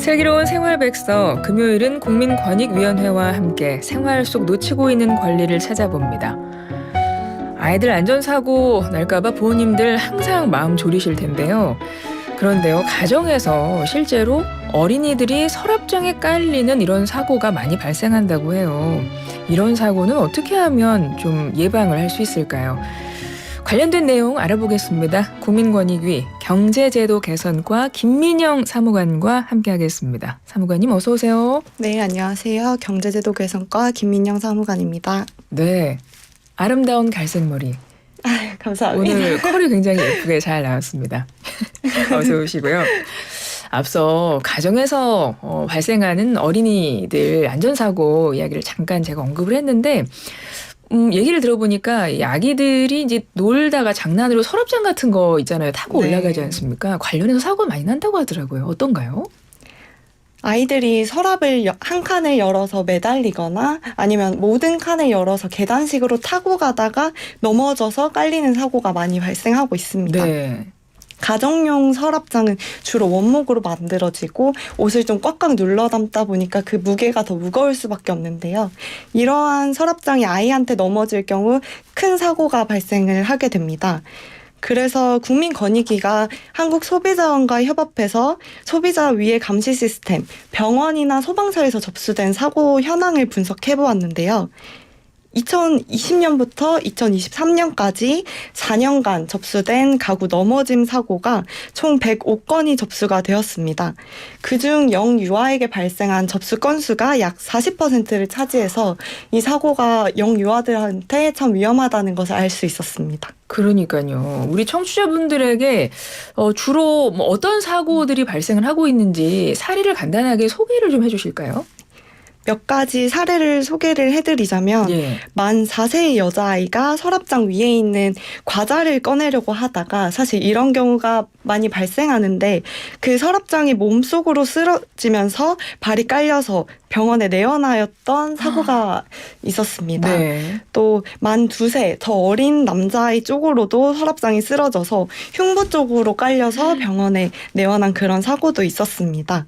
슬기로운 생활백서, 금요일은 국민권익위원회와 함께 생활 속 놓치고 있는 권리를 찾아봅니다. 아이들 안전사고 날까봐 부모님들 항상 마음 졸이실 텐데요. 그런데요, 가정에서 실제로 어린이들이 서랍장에 깔리는 이런 사고가 많이 발생한다고 해요. 이런 사고는 어떻게 하면 좀 예방을 할 수 있을까요? 관련된 내용 알아보겠습니다. 국민권익위 경제제도 개선과 김민영 사무관과 함께하겠습니다. 사무관님 어서 오세요. 네, 안녕하세요. 경제제도 개선과 김민영 사무관입니다. 네, 아름다운 갈색 머리. 감사합니다. 오늘 컬이 굉장히 예쁘게 잘 나왔습니다. 어서 오시고요. 앞서 가정에서 발생하는 어린이들 안전사고 이야기를 잠깐 제가 언급을 했는데 얘기를 들어보니까 이 아기들이 이제 놀다가 장난으로 서랍장 같은 거 있잖아요. 타고 네. 올라가지 않습니까? 관련해서 사고가 많이 난다고 하더라고요. 어떤가요? 아이들이 서랍을 한 칸을 열어서 매달리거나 아니면 모든 칸을 열어서 계단식으로 타고 가다가 넘어져서 깔리는 사고가 많이 발생하고 있습니다. 네. 가정용 서랍장은 주로 원목으로 만들어지고 옷을 좀 꽉꽉 눌러 담다 보니까 그 무게가 더 무거울 수밖에 없는데요. 이러한 서랍장이 아이한테 넘어질 경우 큰 사고가 발생을 하게 됩니다. 그래서 국민권익위가 한국소비자원과 협업해서 소비자 위해 감시 시스템, 병원이나 소방서에서 접수된 사고 현황을 분석해 보았는데요. 2020년부터 2023년까지 4년간 접수된 가구 넘어짐 사고가 총 105건이 접수가 되었습니다. 그중 영유아에게 발생한 접수 건수가 약 40%를 차지해서 이 사고가 영유아들한테 참 위험하다는 것을 알 수 있었습니다. 그러니까요. 우리 청취자분들에게 주로 뭐 어떤 사고들이 발생을 하고 있는지 사례를 간단하게 소개를 좀 해주실까요? 몇 가지 사례를 소개를 해드리자면 예. 만 4세의 여자아이가 서랍장 위에 있는 과자를 꺼내려고 하다가 사실 이런 경우가 많이 발생하는데 그 서랍장이 몸속으로 쓰러지면서 발이 깔려서 병원에 내원하였던 사고가 있었습니다. 네. 또 만 2세 더 어린 남자아이 쪽으로도 서랍장이 쓰러져서 흉부 쪽으로 깔려서 병원에 내원한 그런 사고도 있었습니다.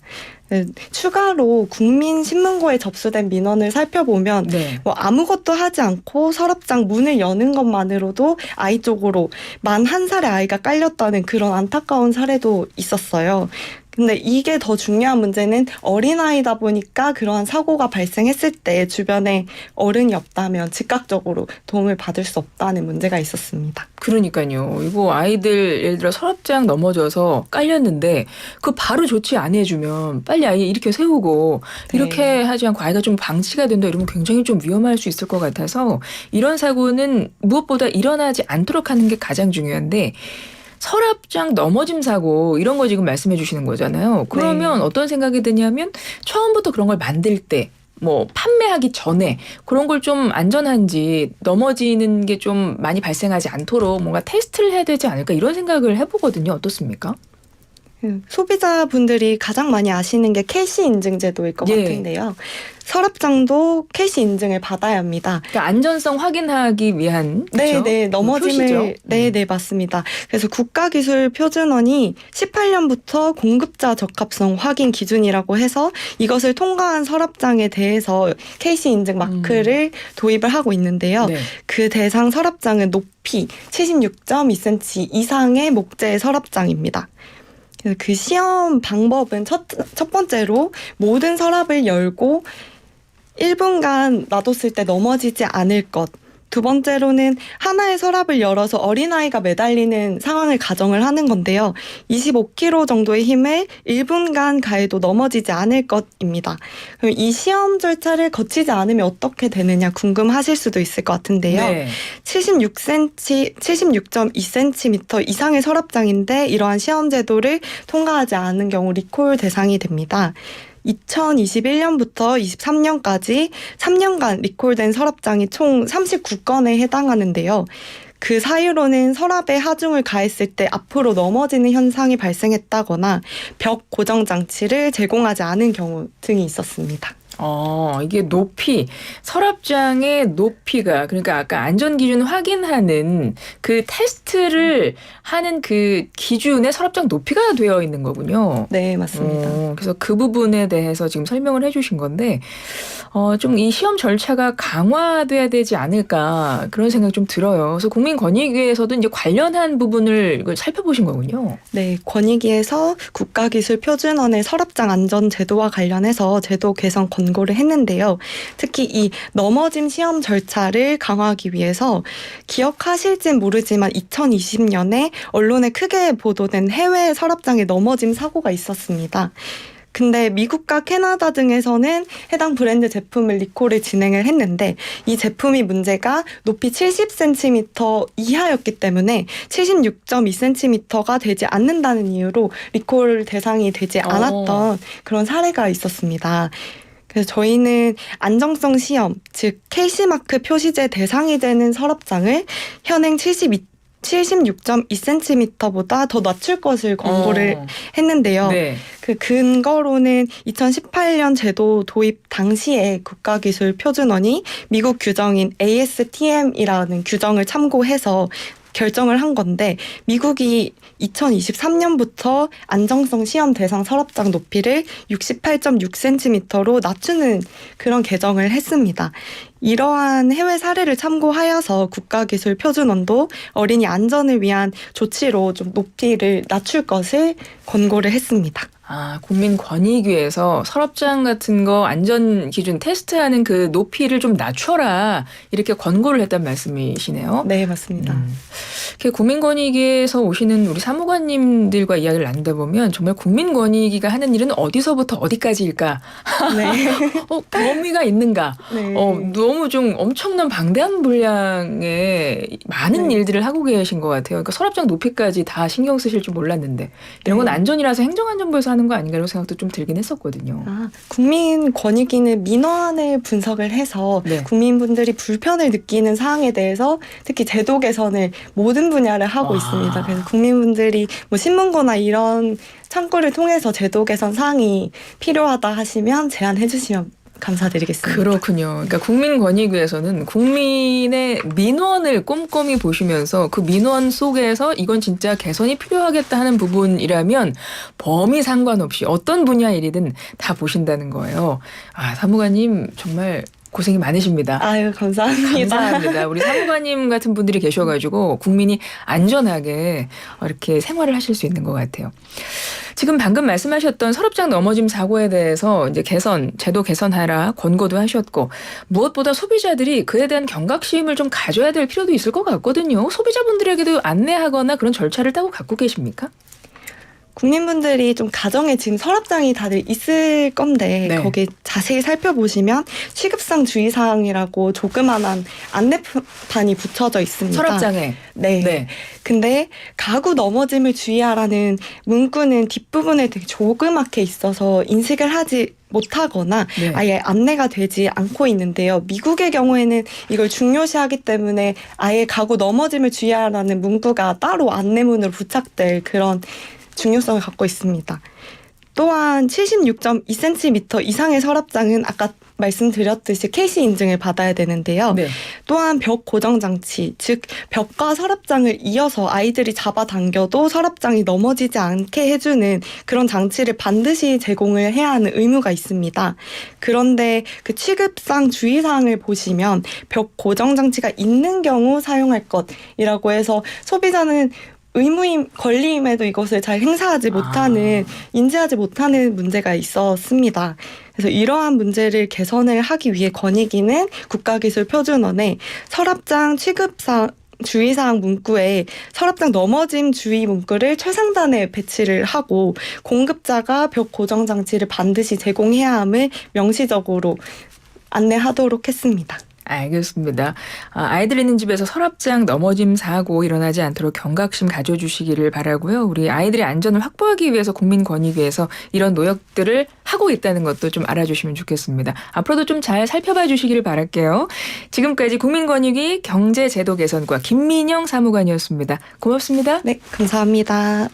네, 추가로 국민신문고에 접수된 민원을 살펴보면 네. 뭐 아무것도 하지 않고 서랍장 문을 여는 것만으로도 아이 쪽으로 만 1살의 아이가 깔렸다는 그런 안타까운 사례도 있었어요. 근데 이게 더 중요한 문제는 어린아이다 보니까 그러한 사고가 발생했을 때 주변에 어른이 없다면 즉각적으로 도움을 받을 수 없다는 문제가 있었습니다. 그러니까요. 이거 아이들 예를 들어 서랍장 넘어져서 깔렸는데 그 바로 조치 안 해주면 빨리 아이 이렇게 세우고 이렇게 하지 않고 아이가 좀 방치가 된다 이러면 굉장히 좀 위험할 수 있을 것 같아서 이런 사고는 무엇보다 일어나지 않도록 하는 게 가장 중요한데 서랍장 넘어짐 사고 이런 거 지금 말씀해 주시는 거잖아요. 그러면 네. 어떤 생각이 드냐면 처음부터 그런 걸 만들 때 뭐 판매하기 전에 그런 걸 좀 안전한지 넘어지는 게 좀 많이 발생하지 않도록 뭔가 테스트를 해야 되지 않을까 이런 생각을 해보거든요. 어떻습니까? 소비자분들이 가장 많이 아시는 게 캐시 인증 제도일 것 예. 같은데요. 서랍장도 캐시 인증을 받아야 합니다. 그러니까 안전성 확인하기 위한 그렇죠? 네, 넘어짐을 표시죠. 네, 맞습니다. 그래서 국가기술표준원이 18년부터 공급자 적합성 확인 기준이라고 해서 이것을 통과한 서랍장에 대해서 캐시 인증 마크를 도입을 하고 있는데요. 네. 그 대상 서랍장은 높이 76.2cm 이상의 목재 서랍장입니다. 그래서 그 시험 방법은 첫 번째로 모든 서랍을 열고 1분간 놔뒀을 때 넘어지지 않을 것. 두 번째로는 하나의 서랍을 열어서 어린아이가 매달리는 상황을 가정을 하는 건데요. 25kg 정도의 힘을 1분간 가해도 넘어지지 않을 것입니다. 그럼 이 시험 절차를 거치지 않으면 어떻게 되느냐 궁금하실 수도 있을 것 같은데요. 네. 76.2cm 이상의 서랍장인데 이러한 시험 제도를 통과하지 않은 경우 리콜 대상이 됩니다. 2021년부터 23년까지 3년간 리콜된 서랍장이 총 39건에 해당하는데요. 그 사유로는 서랍에 하중을 가했을 때 앞으로 넘어지는 현상이 발생했다거나 벽 고정 장치를 제공하지 않은 경우 등이 있었습니다. 이게 높이, 서랍장의 높이가, 그러니까 아까 안전기준 확인하는 그 테스트를 하는 그 기준에 서랍장 높이가 되어 있는 거군요. 네, 맞습니다. 그래서 그 부분에 대해서 지금 설명을 해주신 건데, 좀 이 시험 절차가 강화돼야 되지 않을까 그런 생각이 좀 들어요. 그래서 국민권익위에서도 이제 관련한 부분을 이걸 살펴보신 거군요. 네, 권익위에서 국가기술표준원의 서랍장 안전 제도와 관련해서 제도 개선 권고를 했는데요. 특히 이 넘어짐 시험 절차를 강화하기 위해서 기억하실진 모르지만 2020년에 언론에 크게 보도된 해외 서랍장의 넘어짐 사고가 있었습니다. 근데 미국과 캐나다 등에서는 해당 브랜드 제품을 리콜을 진행을 했는데 이 제품이 문제가 높이 70cm 이하였기 때문에 76.2cm가 되지 않는다는 이유로 리콜 대상이 되지 않았던 그런 사례가 있었습니다. 그래서 저희는 안정성 시험, 즉 KC마크 표시제 대상이 되는 서랍장을 현행 76.2cm보다 더 낮출 것을 권고를 했는데요. 네. 그 근거로는 2018년 제도 도입 당시에 국가기술표준원이 미국 규정인 ASTM이라는 규정을 참고해서 결정을 한 건데 미국이 2023년부터 안정성 시험 대상 서랍장 높이를 68.6cm로 낮추는 그런 개정을 했습니다. 이러한 해외 사례를 참고하여서 국가기술표준원도 어린이 안전을 위한 조치로 좀 높이를 낮출 것을 권고를 했습니다. 국민권익위에서 서랍장 같은 거 안전 기준 테스트하는 그 높이를 좀 낮춰라 이렇게 권고를 했단 말씀이시네요. 네, 맞습니다. 이렇게 국민권익위에서 오시는 우리 사무관님들과 이야기를 나누다 보면 정말 국민권익위가 하는 일은 어디서부터 어디까지일까? 네. 범위가 있는가? 네. 너무 좀 엄청난 방대한 분량의 많은 일들을 하고 계신 것 같아요. 그러니까 서랍장 높이까지 다 신경 쓰실 줄 몰랐는데 이런 건 안전이라서 행정안전부에서 하는 거 아닌가 이런 생각도 좀 들긴 했었거든요. 국민권익위는 민원을 분석을 해서 국민분들이 불편을 느끼는 사항에 대해서 특히 제도 개선을 모든 분야를 하고 있습니다. 그래서 국민분들이 뭐 신문고나 이런 창구를 통해서 제도 개선 사항이 필요하다 하시면 제안해 주시면 감사드리겠습니다. 그렇군요. 그러니까 국민권익위에서는 국민의 민원을 꼼꼼히 보시면서 그 민원 속에서 이건 진짜 개선이 필요하겠다 하는 부분이라면 범위 상관없이 어떤 분야 일이든 다 보신다는 거예요. 사무관님 정말 고생이 많으십니다. 아유, 감사합니다. 감사합니다. 우리 사무관님 같은 분들이 계셔가지고 국민이 안전하게 이렇게 생활을 하실 수 있는 것 같아요. 지금 방금 말씀하셨던 서랍장 넘어짐 사고에 대해서 이제 제도 개선하라 권고도 하셨고 무엇보다 소비자들이 그에 대한 경각심을 좀 가져야 될 필요도 있을 것 같거든요. 소비자분들에게도 안내하거나 그런 절차를 따로 갖고 계십니까? 국민분들이 좀 가정에 지금 서랍장이 다들 있을 건데 거기 자세히 살펴보시면 취급상 주의사항이라고 조그만한 안내판이 붙여져 있습니다. 서랍장에. 네. 근데 가구 넘어짐을 주의하라는 문구는 뒷부분에 되게 조그맣게 있어서 인식을 하지 못하거나 아예 안내가 되지 않고 있는데요. 미국의 경우에는 이걸 중요시하기 때문에 아예 가구 넘어짐을 주의하라는 문구가 따로 안내문으로 부착될 그런 중요성을 갖고 있습니다. 또한 76.2cm 이상의 서랍장은 아까 말씀드렸듯이 KC 인증을 받아야 되는데요. 또한 벽 고정 장치, 즉 벽과 서랍장을 이어서 아이들이 잡아당겨도 서랍장이 넘어지지 않게 해주는 그런 장치를 반드시 제공을 해야 하는 의무가 있습니다. 그런데 그 취급상 주의사항을 보시면 벽 고정 장치가 있는 경우 사용할 것이라고 해서 소비자는 의무임 권리임에도 이것을 잘 행사하지 못하는 인지하지 못하는 문제가 있었습니다. 그래서 이러한 문제를 개선을 하기 위해 권익위는 국가기술표준원에 서랍장 취급상 주의사항 문구에 서랍장 넘어짐 주의 문구를 최상단에 배치를 하고 공급자가 벽 고정 장치를 반드시 제공해야 함을 명시적으로 안내하도록 했습니다. 알겠습니다. 아이들 있는 집에서 서랍장 넘어짐 사고 일어나지 않도록 경각심 가져주시기를 바라고요. 우리 아이들의 안전을 확보하기 위해서 국민권익위에서 이런 노력들을 하고 있다는 것도 좀 알아주시면 좋겠습니다. 앞으로도 좀 잘 살펴봐 주시기를 바랄게요. 지금까지 국민권익위 경제제도 개선과 김민영 사무관이었습니다. 고맙습니다. 네, 감사합니다.